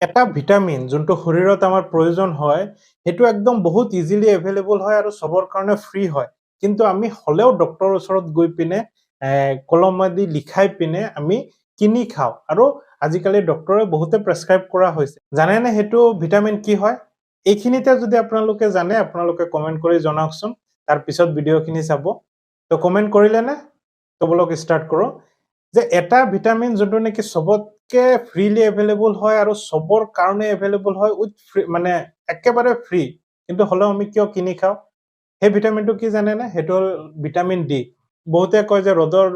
এটা ভিটামিন যোনটো শৰীৰত আমাৰ প্ৰয়োজন হয় সেইটো একদম বহুত ইজিলি এভেইলেবল হয় আৰু সবৰ কাৰণে ফ্ৰী হয় কিন্তু আমি হলেও ডক্টৰৰ ওচৰত গৈ পিনে কলমেদি লিখাই পিনে আমি কিনি খাওঁ আৰু আজিকালি ডক্টৰে বহুতে প্ৰেছক্ৰাইব কৰা হৈছে জানেনে সেইটো ভিটামিন কি হয় এইখিনিতে যদি আপোনালোকে জানে আপোনালোকে কমেন্ট কৰি জনাওকচোন তাৰ পিছত ভিডিঅ'খিনি চাব তো কমেন্ট কৰিলে নে তো বলক ষ্টাৰ্ট কৰো যে এটা ভিটামিন যোনটো নেকি সবতকে ফ্ৰীলি এভেইলেবল হয় আৰু সবৰ কাৰণে এভেইলেবল হয় উইথ মানে একেবাৰে ফ্ৰী কিন্তু হলেও আমি কিয় কিনি খাওঁ সেই ভিটামিনটো কি জানে না সেইটো হল ভিটামিন ডি বহুতে কয় যে ৰদৰ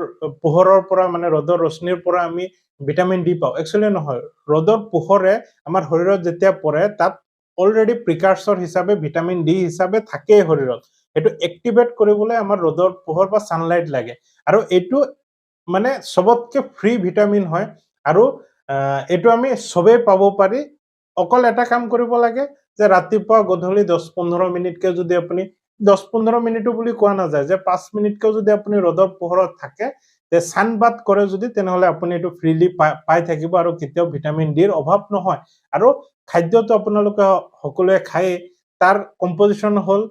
পোহৰৰ পৰা মানে ৰদৰ ৰশ্মিৰ পৰা আমি ভিটামিন ডি পাওঁ একচুয়ালি নহয় ৰদৰ পোহৰে আমাৰ শৰীৰত যেতিয়া পৰে তাত অলৰেডি প্ৰিকাৰসৰ হিচাপে ভিটামিন ডি হিচাপে থাকে শৰীৰত এটো এক্টিভেট কৰিবলৈ আমাৰ ৰদৰ পোহৰ বা সানলাইট লাগে আৰু এটো মানে সবতকে ফ্ৰী ভিটামিন হয় আৰু এটো আমি সবে পাব পাৰি অকল এটা কাম কৰিব লাগে যে ৰাতিপুৱা গধূলি 10-15 মিনিটকে যদি আপুনি 10-15 মিনিটো বুলি কোৱা না যায় যে 5 মিনিটকে যদি আপুনি ৰদৰ পোহৰত থাকে তে সানবাত কৰে যদি তেনেহলে আপুনি এটো ফ্ৰীলি পাই থাকিব আৰু কেতিয়াও ভিটামিন ডিৰ অভাৱ নহয় আৰু খাদ্যটো আপোনালোকে সকলোৱে খায় তাৰ কম্পোজিশন হল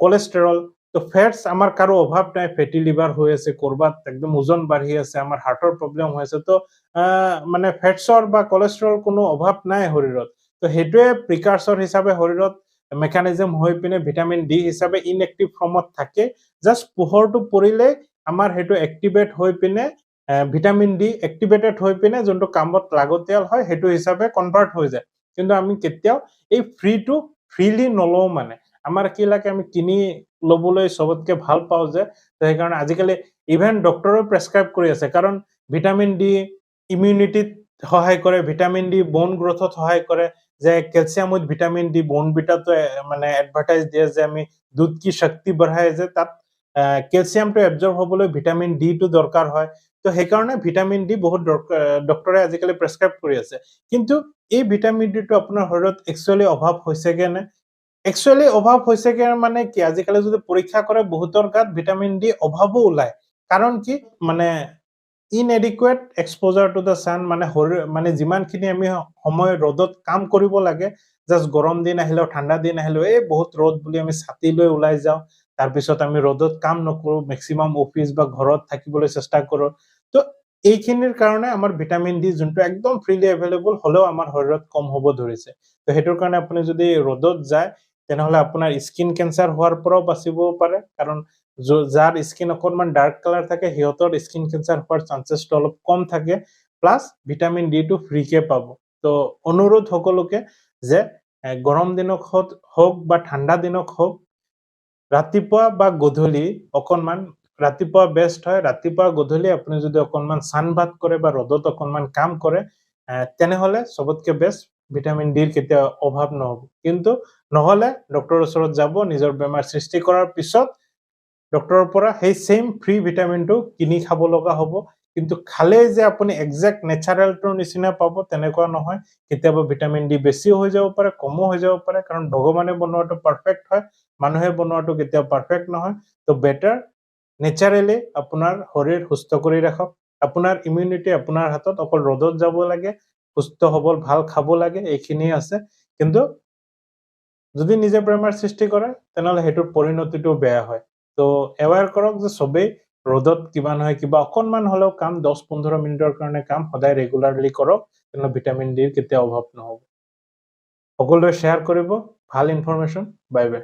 কোলেস্টেৰল তো ফ্যাটস আমার কারো অভাব নাই ফ্যাটি লিভার হয়ে আছে করবাত একদম ওজন বাড়ি আছে আমার হার্টের প্রবলেম হয়েছে তো মানে ফ্যাটসর বা কোলেস্টেরল কোনো অভাব নাই শরীরত তো হেতুয়ে প্রিকারসর হিসাবে শরীরত মেকানিজম হৈ পিনে ভিটামিন ডি হিসাবে ইনএক্টিভ ফর্মত থাকে জাস্ট পোহৰটো পৰিলে আমাৰ হেতু এক্টিভেট হৈ পিনে ভিটামিন ডি এক্টিভেটেড হৈ পিনে যোনটো কামত লাগতিয়াল হয় হেতু হিসাবে কনভার্ট হৈ যায় কিন্তু আমি কেতিয়াও এই ফ্ৰীটো ফ্ৰীলি নলও মানে আমাৰ কি লাগে আমি কিনি লবলৈ সবতকে ভাল পাও যে সেই কাৰণে আজিকালি ইভেন ডক্টৰে প্ৰেছক্ৰাইব কৰি আছে কাৰণ ভিটামিন ডি ইমিউনিটিত সহায় কৰে ভিটামিন ডি বোন গ্ৰোথত সহায় কৰে যে ক্যালসিয়াম উইথ ভিটামিন ডি বোন বিটাটো মানে এডভাৰটাইজ দিয়ে যে আমি দুধ কি শক্তি বঢ়ায় যে তাত ক্যালসিয়ামটো এবজর্ব হবলৈ ভিটামিন ডি টো দৰকাৰ হয় তো সেই কাৰণে ভিটামিন ডি বহুত ডক্টৰে আজিকালি প্ৰেছক্ৰাইব কৰি আছে কিন্তু এই ভিটামিন ডি টো আপোনাৰ শৰীৰত একচুয়ালি অভাৱ হৈছে কেনে একচুয়ালি অভাৱ হৈছে কি মানে কি আজিকালি যদি পৰীক্ষা কৰে বহুতৰ গাত ভিটামিন ডি অভাৱো ওলায় কাৰণ কি মানে ইনএডিকুৱেট এক্সপোজাৰ টু দ্য সান মানে যিমানখিনি আমি সময় ৰদত কাম কৰিব লাগে জাস্ট গৰম দিন আহিলেও ঠাণ্ডা দিন আহিলেও এই বহুত ৰদ বুলি আমি ছাতি লৈ ওলাই যাওঁ তাৰ পিছত আমি ৰদত কাম নকৰো ম্যাক্সিমাম অফিস বা ঘৰত থাকিবলৈ চেষ্টা কৰো তো এইখিনিৰ কাৰণে আমাৰ ভিটামিন ডি যোনটো একদম ফ্ৰীলি এভেইলেবল হলেও আমাৰ শৰীৰত কম হ'ব ধৰিছে তো হেতুৰ কাৰণে আপুনি যদি ৰদত যায় তেনেহলে আপোনাৰ স্কিন ক্যান্সাৰ হোৱাৰ পৰাও বাচিব পাৰে কাৰণ যাৰ স্কিন অকনমান ডাৰ্ক কালাৰ থাকে হিয়তৰ স্কিন ক্যান্সাৰ হোৱাৰ চান্সেসটো অলপ কম থাকে প্লাস ভিটামিন ডি টো ফ্ৰীকে পাব তো অনুৰোধ সকলোকে যে গৰম দিনক হোক বা ঠাণ্ডা দিনক হোক ৰাতিপুৱা বা গধূলি অকনমান ৰাতিপুৱা বেস্ট হয় ৰাতিপুৱা গধূলি আপুনি যদি অকনমান সানবাত কৰে বা ৰদত অকনমান কাম কৰে তেনেহলে সবতকে বেস্ট ভিটামিন ডিৰ কেতিয়া অভাৱ নহব কিন্তু নহলে ডক্টৰৰ ওচৰত যাব নিজৰ বেমাৰ সৃষ্টি কৰাৰ পিছত ডক্টৰৰ পৰা সেই সেম ফ্ৰী ভিটামিনটো কিনি খাব লগা হ'ব কিন্তু খালে যে আপুনি এক্সাক্ট নেচাৰেলটোৰ নিচিনা পাব তেনেকুৱা নহয় কেতিয়াবা ভিটামিন ডি বেছি হৈ যাব পাৰে কমো হৈ যাব পাৰে কাৰণ ভগৱানে বনোৱাটো পাৰফেক্ট হয় মানুহে বনোৱাটো কেতিয়াও পাৰফেক্ট নহয় তো বেটাৰ নেচাৰেলি আপোনাৰ শৰীৰ সুস্থ কৰি ৰাখক আপোনাৰ ইমিউনিটি আপোনাৰ হাতত অকল ৰদত যাব লাগে সুস্থ হবল ভাল খাব লাগে এইখিনি আছে কিন্তু যদি নিজে বেমাৰ সৃষ্টি কৰে তেনেহলে হেতুৰ পৰিণতিটো বেয়া হয় তো এৱেৰ কৰক যে সবেই ৰদত কিবা নহয় কিবা অকনমান হলেও কাম 10-15 মিনিটৰ কাৰণে কাম সদায় ৰেগুলাৰলি কৰক তেনে ভিটামিন ডিৰ কেতিয়া অভাৱ নহব সকলোৱে শেয়াৰ কৰিব ভাল ইনফৰমেশন বাই বাই